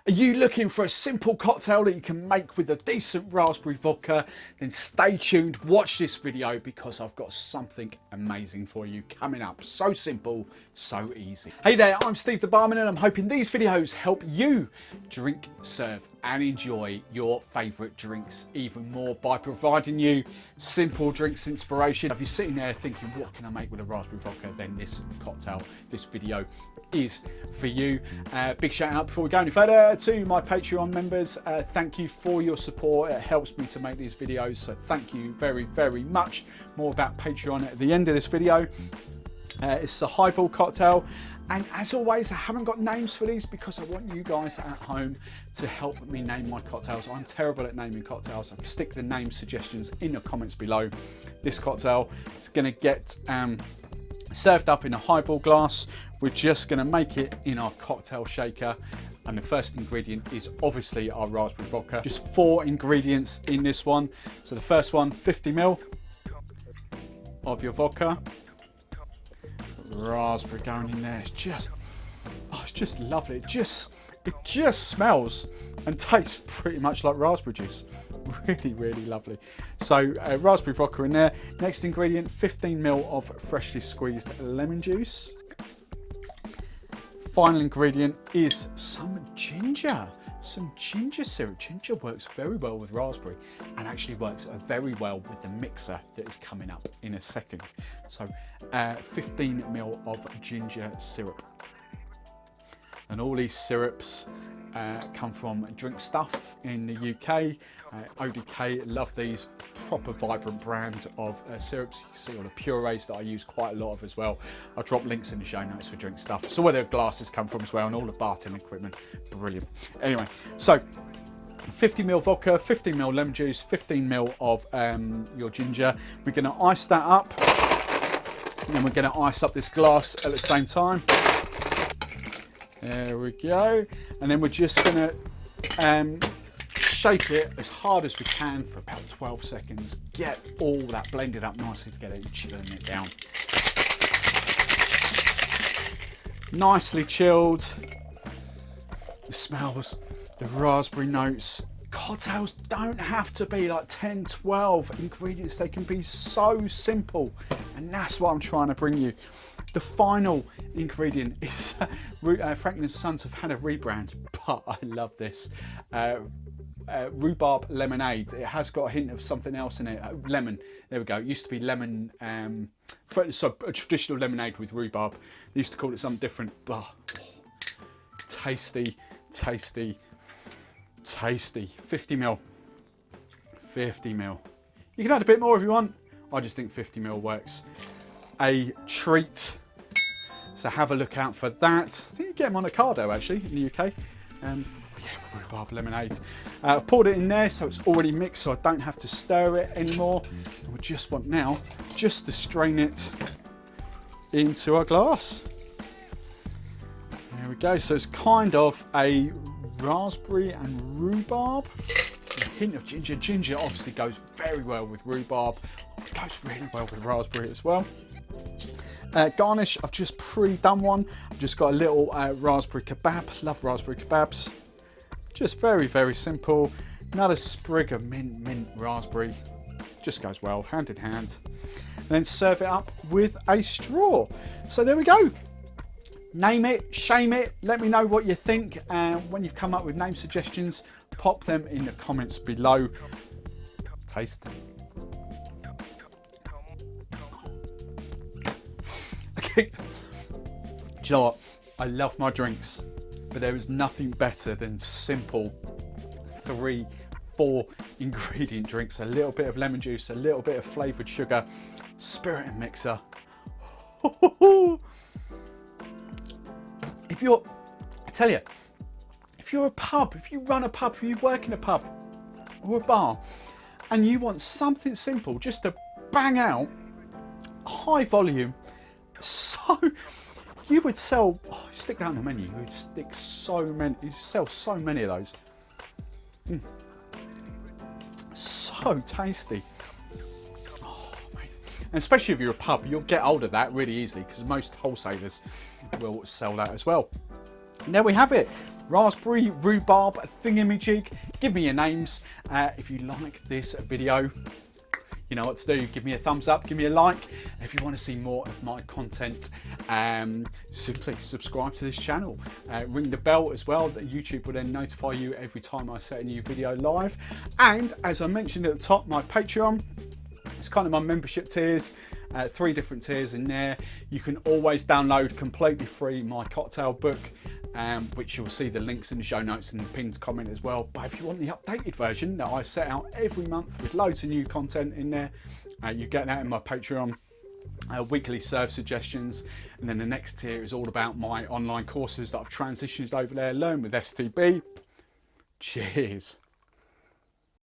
Are you looking for a simple cocktail that you can make with a decent raspberry vodka? Then stay tuned, watch this video because I've got something amazing for you coming up. So simple, so easy. Hey there, I'm Steve the Barman and I'm hoping these videos help you drink, serve and enjoy your favourite drinks even more by providing you simple drinks inspiration. If you're sitting there thinking, what can I make with a raspberry vodka? Then this cocktail, this video is for you. Big shout out before we go any further to my Patreon members. Thank you for your support. It helps me to make these videos, so thank you very, very much. More about Patreon at the end of this video. It's a highball cocktail, and as always, I haven't got names for these because I want you guys at home to help me name my cocktails. I'm terrible at naming cocktails. I can stick the name suggestions in the comments below. This cocktail is going to get served up in a highball glass. We're just going to make it in our cocktail shaker, and the first ingredient is obviously our raspberry vodka. Just 4 ingredients in this one. So the first one, 50 ml of your vodka. Raspberry going in there. It's just lovely. It just smells and tastes pretty much like raspberry juice. Really, really lovely. So raspberry vodka in there. Next ingredient, 15 ml of freshly squeezed lemon juice. Final ingredient is some ginger. Some ginger syrup. Ginger works very well with raspberry and actually works very well with the mixer that is coming up in a second. So 15 ml of ginger syrup. And all these syrups come from Drink Stuff in the UK. ODK, love these, proper vibrant brand of syrups. You can see all the purees that I use quite a lot of as well. I'll drop links in the show notes for Drink Stuff. So where the glasses come from as well, and all the bartending equipment, brilliant. Anyway, so 50 ml vodka, 15 ml lemon juice, 15 ml of your ginger. We're going to ice that up, and then we're going to ice up this glass at the same time. There we go. And then we're just going to shake it as hard as we can for about 12 seconds. Get all that blended up nicely together and chilling it down. Nicely chilled. The smells, the raspberry notes. Cocktails don't have to be like 10, 12 ingredients. They can be so simple. And that's what I'm trying to bring you. The final ingredient is Franklin & Sons have had a rebrand, but I love this. Rhubarb lemonade. It has got a hint of something else in it. Lemon. There we go. It used to be lemon. So a traditional lemonade with rhubarb. They used to call it something different. But tasty, tasty, tasty. 50 ml. 50 ml. You can add a bit more if you want. I just think 50 ml works. A treat. So have a look out for that. I think you get them on Ocado actually in the UK. Yeah, rhubarb lemonade. I've poured it in there so it's already mixed, so I don't have to stir it anymore. And we just want now just to strain it into our glass. There we go. So it's kind of a raspberry and rhubarb. A hint of ginger. Ginger obviously goes very well with rhubarb. It goes really well with raspberry as well. Garnish, I've just pre-done one. I've just got a little raspberry kebab. Love raspberry kebabs. Just very, very simple. Another sprig of mint raspberry. Just goes well, hand in hand. And then serve it up with a straw. So there we go. Name it, shame it. Let me know what you think. And when you've come up with name suggestions, pop them in the comments below. Taste them. Do you know what? I love my drinks, but there is nothing better than simple 3, 4 ingredient drinks. A little bit of lemon juice, a little bit of flavoured sugar, spirit and mixer. I tell you, if you're a pub, if you run a pub, if you work in a pub or a bar, and you want something simple just to bang out, high volume, so you would sell, stick down the menu, you would sell so many of those. So tasty. Amazing. And especially if you're a pub, you'll get hold of that really easily because most wholesalers will sell that as well. And there we have it. raspberry, rhubarb, thingamajig. Give me your names. If you like this video, you know what to do. Give me a thumbs up, give me a like. If you want to see more of my content, simply subscribe to this channel. Ring the bell as well, that YouTube will then notify you every time I set a new video live. And as I mentioned at the top, my Patreon, it's kind of my membership tiers, 3 different tiers in there. You can always download completely free my cocktail book, which you'll see the links in the show notes and the pinned comment as well. But if you want the updated version that I set out every month with loads of new content in there, you get that in my Patreon. Weekly serve suggestions, and then the next tier is all about my online courses that I've transitioned over there. Learn with STB. Cheers.